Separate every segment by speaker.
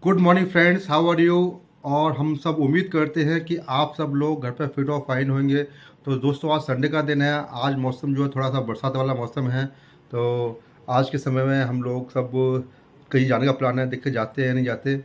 Speaker 1: Good morning friends, how are you. और हम सब उम्मीद करते हैं कि आप सब लोग घर पर फिट और फाइन होंगे। तो दोस्तों, आज संडे का दिन है। आज मौसम जो है थोड़ा सा बरसात वाला मौसम है। तो आज के समय में हम लोग सब कहीं जाने का प्लान है। देख के जाते हैं नहीं जाते,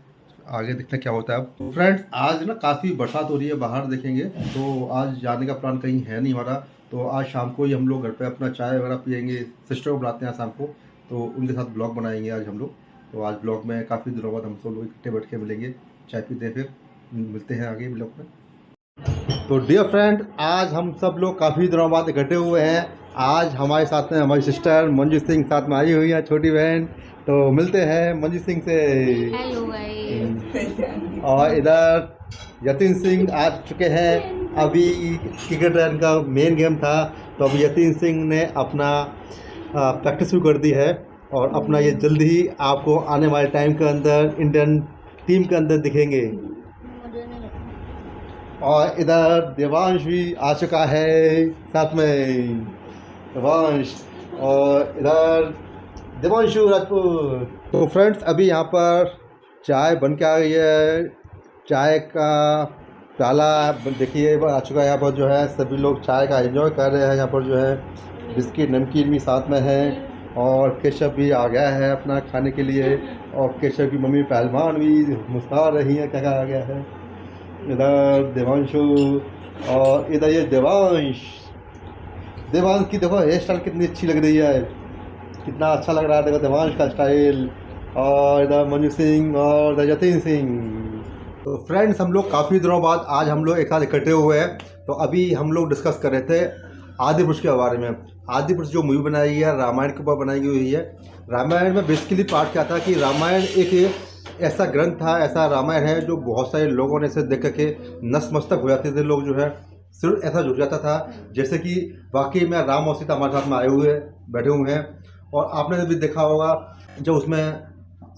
Speaker 1: आगे देखते हैं क्या होता है। फ्रेंड्स, आज ना काफ़ी बरसात हो रही है, बाहर देखेंगे तो आज जाने का प्लान कहीं है नहीं हमारा। तो आज शाम को ही हम लोग घर पे अपना चाय वगैरह पियेंगे। सिस्टर को बुलाते हैं शाम को, तो उनके साथ ब्लॉग बनाएंगे आज हम लोग। तो आज ब्लॉग में काफ़ी दिनों बाद हम सब लोग इकट्ठे बैठ के मिलेंगे, चाय पीते हैं, फिर मिलते हैं आगे ब्लॉग में। तो डियर फ्रेंड, आज हम सब लोग काफ़ी दिनों बाद इकट्ठे हुए हैं। आज हमारे साथ में हमारी सिस्टर मंजू सिंह साथ में आई हुई है, छोटी बहन। तो मिलते हैं मंजू सिंह से।
Speaker 2: Hello guys.
Speaker 1: और इधर यतीन सिंह आ चुके हैं। अभी क्रिकेट का मेन गेम था, तो अभी यतीन सिंह ने अपना प्रैक्टिस भी कर दी है। और अपना ये जल्द ही आपको आने वाले टाइम के अंदर इंडियन टीम के अंदर दिखेंगे। और इधर देवांश भी आ चुका है साथ में, देवांश। और इधर देवांशु राजपूत। तो फ्रेंड्स, अभी यहाँ पर चाय बन के आ गई है। चाय का प्याला देखिए आ चुका है। यहाँ पर जो है सभी लोग चाय का एंजॉय कर रहे हैं। यहाँ पर जो है बिस्किट नमकीन भी साथ में है, और केशव भी आ गया है अपना खाने के लिए। और केशव की मम्मी पहलवान भी मुस्कुरा रही है, क्या आ गया है। इधर देवांशु, और इधर ये देवांश। देवांश की देखो हेयर स्टाइल कितनी अच्छी लग रही है, कितना अच्छा लग रहा है देखो देवांश का स्टाइल। और इधर मंजू सिंह और इधर जतीन सिंह। तो फ्रेंड्स, हम लोग काफ़ी दिनों बाद आज हम लोग एक साथ इकट्ठे हुए हैं। तो अभी हम लोग डिस्कस कर रहे थे आदि पुरुष के बारे में। आदि पुरुष जो मूवी बनाई गई है, रामायण के ऊपर बनाई हुई है। रामायण में बेसिकली पार्ट क्या था कि रामायण एक ऐसा ग्रंथ था, ऐसा रामायण है जो बहुत सारे लोगों ने इसे देख करके नतमस्तक हो जाते थे। लोग जो है सिर्फ ऐसा जुड़ जाता था जैसे कि वाकई में राम और सीता हमारे साथ में आए हुए बैठे हुए हैं। और आपने भी देखा होगा जब उसमें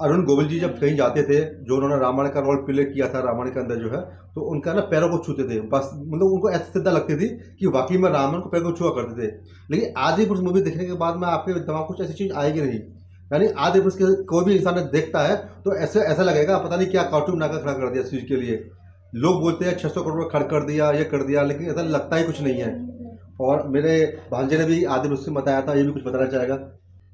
Speaker 1: अरुण गोविल जी जब कहीं जाते थे, जो उन्होंने रामायण का रोल प्ले किया था रामायण के अंदर जो है, तो उनका ना पैरों को छूते थे बस। मतलब उनको ऐसी श्रद्धा लगती थी कि वाकई में रामायण को पैरों को छुआ करते थे। लेकिन आदि पुरुष मूवी देखने के बाद में आपके दिमाग कुछ ऐसी चीज़ आएगी नहीं। यानी आदि पुरुष के कोई भी इंसान देखता है तो ऐसे ऐसा लगेगा पता नहीं क्या कार्टून बनाकर खड़ा कर दिया इस चीज़ के लिए। लोग बोलते हैं 600 करोड़ खर्च कर दिया, ये कर दिया, लेकिन ऐसा लगता ही कुछ नहीं है। और मेरे भांजे ने भी आदि पुरुष से बताया था, ये भी कुछ बताना चाहेगा।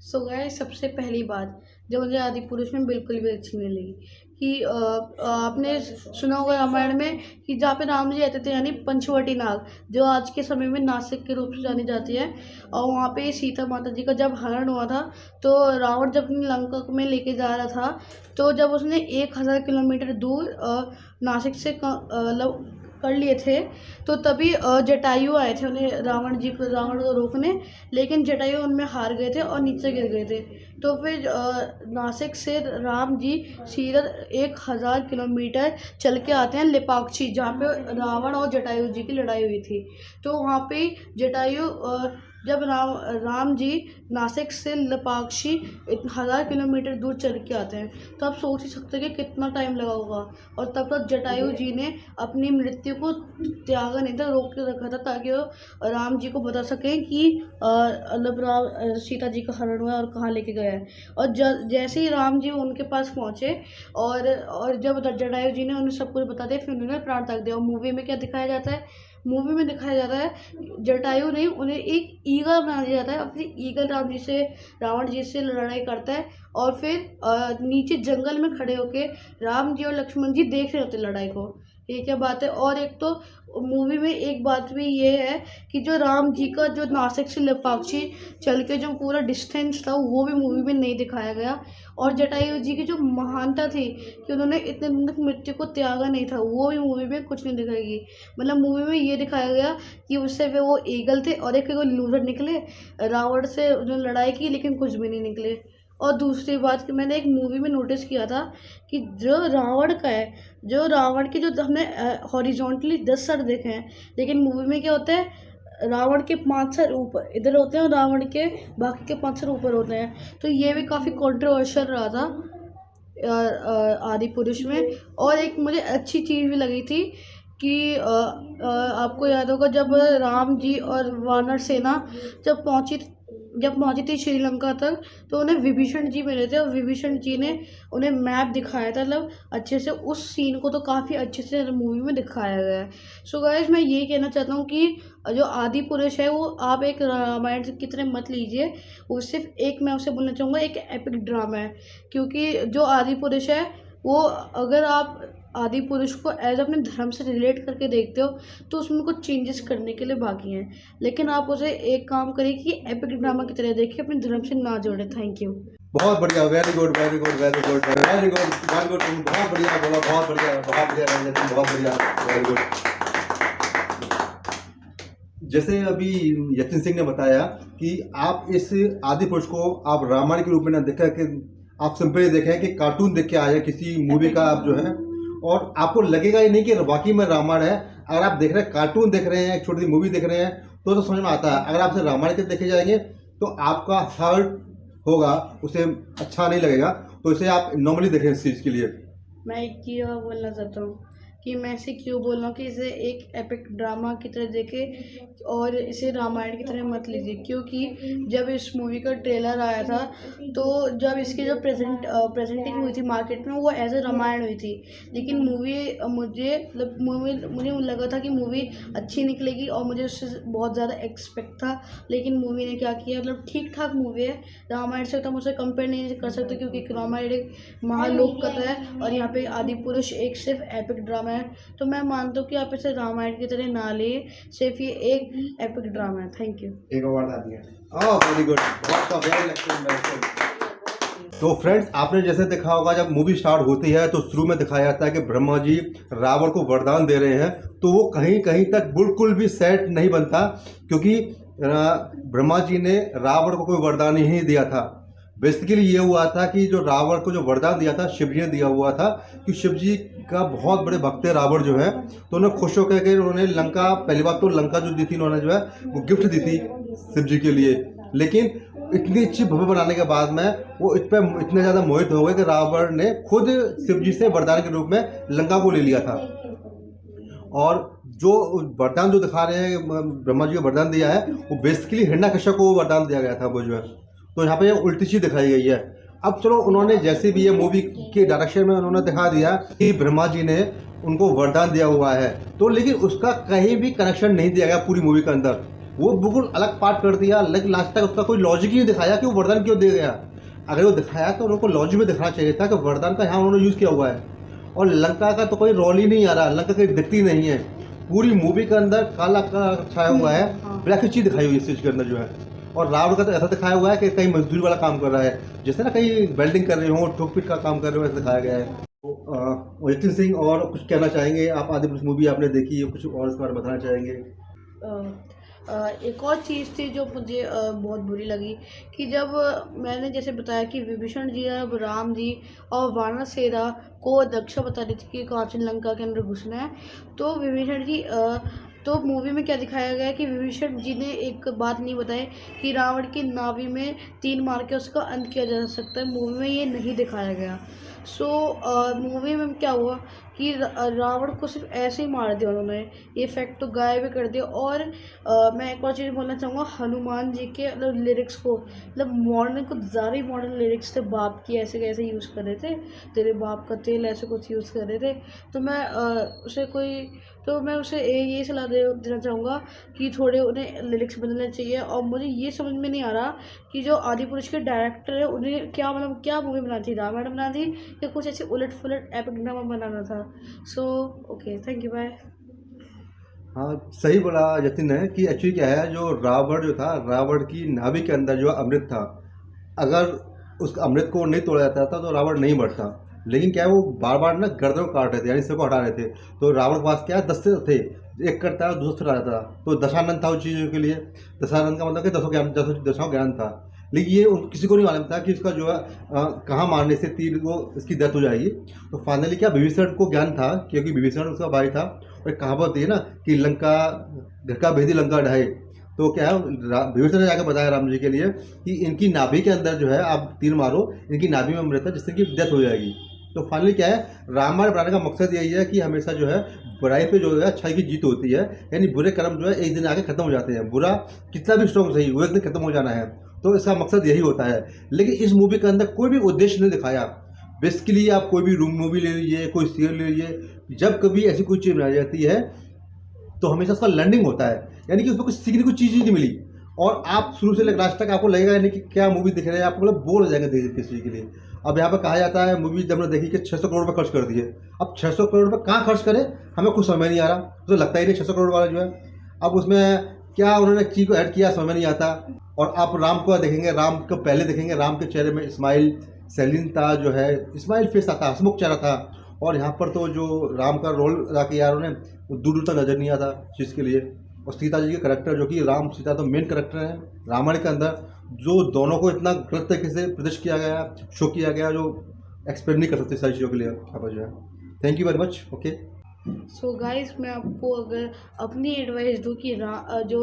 Speaker 2: सो गाइस, सबसे पहली बात जो मुझे आदि पुरुष में बिल्कुल भी अच्छी नहीं लगी कि आपने सुना होगा रामायण में कि जहाँ पे राम जी रहते थे, यानी पंचवटी नाग, जो आज के समय में नासिक के रूप से जानी जाती है। और वहाँ पे सीता माता जी का जब हरण हुआ था, तो रावण जब अपनी लंका में लेके जा रहा था, तो जब उसने 1000 किलोमीटर दूर नासिक से कर लिए थे, तो तभी जटायु आए थे उन्हें रावण को रोकने। लेकिन जटायु उनमें हार गए थे और नीचे गिर गए थे। तो फिर नासिक से राम जी सीधा 1000 किलोमीटर चल के आते हैं लेपाक्षी, जहाँ पे रावण और जटायु जी की लड़ाई हुई थी। तो वहाँ पे जटायु जब राम जी नासिक से लेपाक्षी 1000 किलोमीटर दूर चल के आते हैं, तो आप सोच ही सकते हैं कि कितना टाइम लगा होगा। और तब तक जटायु जी ने अपनी मृत्यु को त्यागा नहीं था, रोक के रखा था, ताकि वो राम जी को बता सकें कि सीता जी का हरण हुआ है और कहाँ लेके गया है। और जैसे ही राम जी उनके पास पहुँचे, और जब जटायु जी ने उन्हें सब कुछ बता दिया, फिर उन्होंने प्राण त्याग दिया। और मूवी में क्या दिखाया जाता है, मूवी में दिखाया जाता है जटायु नहीं, उन्हें एक ईगल बना दिया जाता है। अपनी ईगल रावण जी से लड़ाई करता है। और फिर नीचे जंगल में खड़े होके राम जी और लक्ष्मण जी देख रहे होते लड़ाई को। ये क्या बात है। और एक तो मूवी में एक बात भी ये है कि जो राम जी का जो नासिक से लेपाक्षी चल के जो पूरा डिस्टेंस था, वो भी मूवी में नहीं दिखाया गया। और जटायु जी की जो महानता थी कि उन्होंने इतने दिन तक मृत्यु को त्यागा नहीं था, वो भी मूवी में कुछ नहीं दिखाएगी। मतलब मूवी में ये दिखाया गया कि उससे वे वो ईगल थे और एक वो लूजर निकले, रावण से उन्होंने लड़ाई की लेकिन कुछ भी नहीं निकले। और दूसरी बात कि मैंने एक मूवी में नोटिस किया था कि जो रावण का है, जो रावण के जो हमने हॉरिजॉन्टली 10 सर देखे हैं, लेकिन मूवी में क्या होता है, रावण के 5 सर ऊपर इधर होते हैं और रावण के बाकी के 5 सर ऊपर होते हैं। तो ये भी काफ़ी कंट्रोवर्शियल रहा था आदि पुरुष में। और एक मुझे अच्छी चीज़ भी लगी थी कि आपको याद होगा जब राम जी और वानर सेना जब पहुंची जब पहुंची थी श्रीलंका तक, तो उन्हें विभीषण जी मिले थे और विभीषण जी ने उन्हें मैप दिखाया था, मतलब अच्छे से उस सीन को तो काफ़ी अच्छे से मूवी में दिखाया गया है। सो गाइस, मैं ये कहना चाहता हूँ कि जो आदि पुरुष है वो आप एक रामायण की तरह मत लीजिए, वो सिर्फ एक, मैं उसे बोलना चाहूँगा, एक एपिक ड्रामा है। क्योंकि जो आदि पुरुष है वो, अगर आप आदि पुरुष को एज अपने धर्म से रिलेट करके देखते हो तो उसमें कुछ चेंजेस करने के लिए बाकी हैं, लेकिन आप उसे एक काम करिए कि एपिक ड्रामा की तरह देखिए, अपने धर्म से ना जोड़े। Thank you.
Speaker 1: बहुत बढ़िया, very good very good very good very good very good, तुम बहुत बढ़िया बोला, बहुत बढ़िया रंजन, बहुत बढ़िया, वेरी गुड। जैसे अभी यतिन सिंह ने बताया कि आप इस आदि पुरुष को आप रामायण के रूप में ना देखा कि आप सिंपली देखें कि कार्टून देख के आए किसी मूवी का आप जो है, और आपको लगेगा ही नहीं कि वाकई में रामायण है। अगर आप देख रहे हैं, कार्टून देख रहे हैं, एक छोटी सी मूवी देख रहे हैं, तो समझ में आता है। अगर आप इसे रामायण के देखे जाएंगे तो आपका हर्ट होगा, उसे अच्छा नहीं लगेगा। तो इसे आप नॉर्मली देखें इस चीज़ के लिए।
Speaker 2: मैं एक चीज़ और बोलना चाहता हूँ कि मैं इसे क्यों बोल रहा हूँ कि इसे एक एपिक ड्रामा की तरह देखें और इसे रामायण की तरह मत लीजिए। क्योंकि जब इस मूवी का ट्रेलर आया था, तो जब इसकी जो प्रेजेंटिंग हुई थी मार्केट में, वो एज ए रामायण हुई थी। लेकिन मूवी मुझे लगा था कि मूवी अच्छी निकलेगी और मुझे उससे बहुत ज़्यादा एक्सपेक्ट था। लेकिन मूवी ने क्या किया, मतलब ठीक ठाक मूवी है, रामायण से तो हम उसे कंपेयर नहीं कर सकते, क्योंकि रामायण एक महालोक कथा है और यहाँ पे आदि पुरुष एक सिर्फ एपिक ड्रामा है। तो मैं मानता हूँ कि आप इसे रामायण की तरह ना ले, सिर्फ ये एक एपिक ड्रामा है। Thank you.
Speaker 1: एक और बात आती है। वेरी गुड, तो फ्रेंड्स, आपने जैसे देखा होगा, जब मूवी स्टार्ट होती है तो शुरू में दिखाया जाता है कि ब्रह्मा जी रावण को वरदान दे रहे हैं, तो वो कहीं कहीं तक बिल्कुल भी सेट नहीं बनता, क्योंकि ब्रह्मा जी ने रावण को कोई वरदान ही नहीं दिया था। बेसिकली ये हुआ था कि जो रावण को जो वरदान दिया था, शिव जी ने दिया हुआ था, कि शिव जी का बहुत बड़े भक्त है रावण जो है, तो उन्हें खुश होकर के उन्होंने लंका, पहली बात तो लंका जो दी थी उन्होंने जो है वो गिफ्ट दी थी शिव जी के लिए। लेकिन इतनी अच्छी भव्य बनाने के बाद में वो इस पर इतने ज़्यादा मोहित हो गए कि रावण ने खुद शिव जी से वरदान के रूप में लंका को ले लिया था। और जो वरदान जो दिखा रहे हैं, ब्रह्मा जी को वरदान दिया है, वो बेसिकली हिरण्यकश्यप को वरदान दिया गया था वो जो है। तो यहाँ पे उल्टी चीज दिखाई गई है। अब चलो, उन्होंने जैसे भी ये मूवी के डायरेक्शन में उन्होंने दिखा दिया कि ब्रह्मा जी ने उनको वरदान दिया हुआ है, तो लेकिन उसका कहीं भी कनेक्शन नहीं दिया गया पूरी मूवी के अंदर। वो बिल्कुल अलग पार्ट कर दिया, लेकिन लास्ट तक उसका कोई लॉजिक ही नहीं दिखाया कि वो वरदान क्यों दिया गया। अगर वो दिखाया तो उनको लॉजिक में दिखाना चाहिए था कि वरदान का यहाँ उन्होंने यूज़ किया हुआ है। और लंका का तो कोई रोल ही नहीं आ रहा, लंका कहीं दिखती नहीं है। पूरी मूवी के अंदर काला का छाया हुआ है, ब्लैक चीज दिखाई हुई है इस चीज के अंदर जो है। और रावण का तो ऐसा दिखाया हुआ है कि कहीं मजदूरी वाला काम कर रहा है, जैसे ना कहीं वेल्डिंग कर रहे हो, ठोक पीट का काम कर रहे हो, ऐसा दिखाया गया है। तो यतिन सिंह, और कुछ कहना चाहेंगे आप? आदि पुरुष मूवी आपने देखी है, कुछ और इस बारे में बताना चाहेंगे?
Speaker 2: एक और चीज़ थी जो मुझे बहुत बुरी लगी, कि जब मैंने जैसे बताया कि विभीषण जी, अब राम जी और वानरसेना को दक्षा बता रही थी कि कांचन लंका के अंदर घुसना है, तो विभीषण जी तो मूवी में क्या दिखाया गया है कि विभीषण जी ने एक बात नहीं बताई कि रावण की नाभि में 3 मार के उसका अंत किया जा सकता है। मूवी में ये नहीं दिखाया गया। सो मूवी में क्या हुआ कि रावण को सिर्फ ऐसे ही मार दिया उन्होंने, ये फैक्ट तो गायब भी कर दिया। और मैं एक और चीज़ बोलना चाहूँगा, हनुमान जी के मतलब लिरिक्स को, मतलब मॉडर्न, कुछ ज़्यादा ही मॉडर्न लिरिक्स थे। बाप की ऐसे कैसे यूज़ कर रहे थे, तेरे बाप का तेल, ऐसे कुछ यूज़ कर रहे थे। तो मैं उसे ये सलाह देना चाहूँगा कि थोड़े उन्हें लिरिक्स बदलने चाहिए। और मुझे ये समझ में नहीं आ रहा कि जो आदि पुरुष के डायरेक्टर है, उन्हें क्या मतलब क्या मूवी बनानी थी, रामायण बनानी थी या कुछ ऐसे उलट फुलट एपिक ड्रामा बनाना था। So okay, thank you, bye.
Speaker 1: हाँ, सही बोला यतिन ने कि एक्चुअली क्या है, जो रावण जो था, रावण की नाभि के अंदर जो अमृत था, अगर उस अमृत को नहीं तोड़ा जाता था तो रावण नहीं बढ़ता। लेकिन क्या है, वो बार बार ना गर्दन काट रहे थे, यानी सिर को हटा रहे थे। तो रावण के पास क्या है, 10 सिर थे, एक करता है दूसरा रहता था। तो दशानंद था उस चीज़ों के लिए। दशानंद का मतलब कि दसों ज्ञान था। लेकिन ये किसी को नहीं मालूम था कि इसका जो है कहाँ मारने से तीर वो इसकी डेथ हो जाएगी। तो फाइनली क्या, विभीषण को ज्ञान था, क्योंकि विभीषण उसका भाई था। और एक कहावत है ना कि लंका घर का भेदी लंका ढाए। तो क्या है, विभीषण ने जाकर बताया राम जी के लिए कि इनकी नाभि के अंदर जो है आप तीर मारो, इनकी नाभि में अमृत है, जिससे कि डेथ हो जाएगी। तो फाइनली क्या है, रामायण बनाने का मकसद यही है कि हमेशा जो है बुराई पे जो है अच्छाई की जीत होती है। यानी बुरे कर्म जो है एक दिन आके खत्म हो जाते हैं। बुरा कितना भी स्ट्रॉन्ग सही, वो एक दिन खत्म हो जाना है। तो इसका मकसद यही होता है। लेकिन इस मूवी के अंदर कोई भी उद्देश्य नहीं दिखाया। बेसिकली आप कोई भी रूम मूवी ले लीजिए, कोई सीरियल ले लीजिए, जब कभी ऐसी कोई चीज़ बनाई जाती है तो हमेशा उसका लर्निंग होता है, यानी कि उसमें कुछ सीखने की चीज़ ही नहीं मिली और आप शुरू से लेकर लास्ट तक आपको लगेगा नहीं कि क्या मूवी दिख रहे हैं, आप मतलब बोर हो जाएंगे देख किसी के लिए। अब यहाँ पर कहा जाता है मूवी जब हमने देखी कि 600 करोड़ रुपये खर्च कर दिए। अब 600 करोड़ रुपये कहाँ खर्च करें हमें कुछ समझ नहीं आ रहा, तो लगता ही नहीं 600 करोड़ वाला जो है। अब उसमें क्या उन्होंने चीज़ को ऐड किया समझ में नहीं आता। और आप राम को देखेंगे, राम को पहले देखेंगे, राम के चेहरे में स्माइल सेलिन था, जो है स्माइल फेस आता, हंसमुख चेहरा था। और यहाँ पर तो जो राम का रोल अदा किया उन्होंने वो दूर दूर तक नजर नहीं आता चीज़ के लिए। और सीता जी के करेक्टर जो कि राम सीता तो मेन करेक्टर है रामायण के अंदर, जो दोनों को इतना गलत तरीके से प्रदर्शित किया गया, शो किया गया, जो एक्सप्लेन नहीं कर सकते सारी चीज़ों के लिए यहाँ पर जो है। Thank you very much. Okay
Speaker 2: so guys, मैं आपको अगर अपनी एडवाइस दूँ कि जो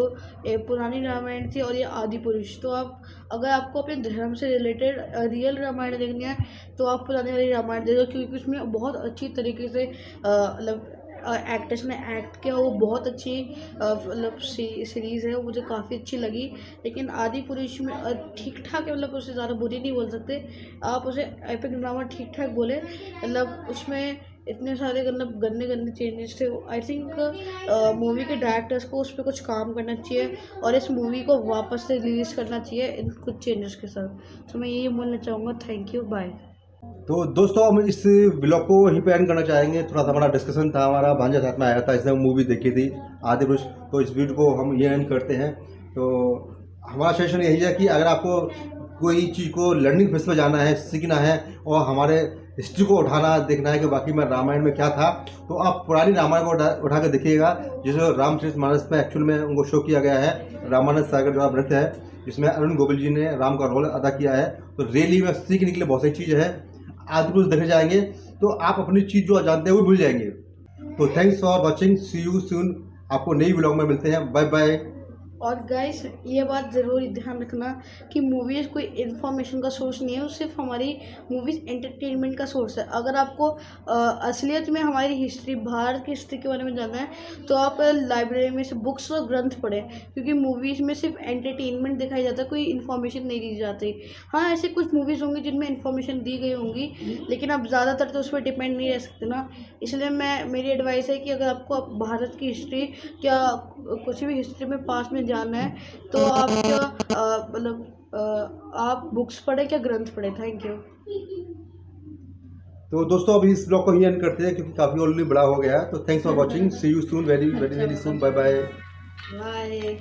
Speaker 2: पुरानी रामायण थी और ये आदि पुरुष, तो आप अगर आपको अपने धर्म से रिलेटेड रियल रामायण देखनी है तो आप पुरानी वाली रामायण देखो, क्योंकि उसमें बहुत अच्छी तरीके से मतलब एक्टर्स ने एक्ट किया, वो बहुत अच्छी मतलब सीरीज़ है, वो मुझे काफ़ी अच्छी लगी। लेकिन आदि पुरुष में ठीक ठाक है, मतलब उससे ज़्यादा बुरी नहीं बोल सकते आप, उसे एपिक ड्रामा ठीक ठाक बोले। मतलब उसमें इतने सारे मतलब गंदे गंदे चेंजेस थे। आई थिंक मूवी के डायरेक्टर्स को उस पर कुछ काम करना चाहिए और इस मूवी को वापस से रिलीज़ करना चाहिए इन कुछ चेंजेस के साथ। तो मैं यही बोलना चाहूँगा। Thank you, bye.
Speaker 1: तो दोस्तों हम इस ब्लॉग को यहीं पे एंड करना चाहेंगे। थोड़ा सा हमारा डिस्कशन था, हमारा भांजा साथ में आया था, इसने मूवी देखी थी आदि पुरुष, तो इस वीडियो को हम ये एंड करते हैं। तो हमारा सजेशन यही है कि अगर आपको कोई चीज़ को लर्निंग फेस में जाना है, सीखना है और हमारे हिस्ट्री को उठाना देखना है कि बाकी में रामायण में क्या था, तो आप पुरानी रामायण को उठा कर देखिएगा, जिसे रामचरितमानस में एक्चुअल में उनको शो किया गया है। रामानंद सागर जो नृत्य है जिसमें अरुण गोविल जी ने राम का रोल अदा किया है। तो रियली में सीखने के लिए बहुत सारी चीज़ है। आदि पुरुष देखने जाएंगे तो आप अपनी चीज़ जो जानते हैं वो भूल जाएंगे। तो thanks for watching, see you soon. आपको नई ब्लॉग में मिलते हैं, बाय बाय।
Speaker 2: और गाइस, ये बात ज़रूर ध्यान रखना कि मूवीज़ कोई इन्फॉर्मेशन का सोर्स नहीं है, वो सिर्फ हमारी मूवीज़ एंटरटेनमेंट का सोर्स है। अगर आपको असलियत में हमारी हिस्ट्री, भारत की हिस्ट्री के बारे में जानना है तो आप लाइब्रेरी में से बुक्स और ग्रंथ पढ़ें, क्योंकि मूवीज़ में सिर्फ एंटरटेनमेंट दिखाई जाता है, कोई इन्फॉर्मेशन नहीं दी जाती। हाँ, ऐसे कुछ मूवीज़ होंगी जिनमें इन्फॉर्मेशन दी गई होंगी, लेकिन आप ज़्यादातर तो उस पर डिपेंड नहीं रह सकते ना। इसलिए मेरी एडवाइस है कि अगर आपको भारत की हिस्ट्री या कुछ भी हिस्ट्री में पास में जानना है तो आप मतलब आप बुक्स पढ़े क्या ग्रंथ पढ़े। Thank you.
Speaker 1: तो दोस्तों अभी इस ब्लॉग को ही एंड करते हैं क्योंकि काफ़ी ऑलरेडी बड़ा हो गया है। तो thanks for watching, see you soon, very very very soon, bye bye.
Speaker 2: Bye.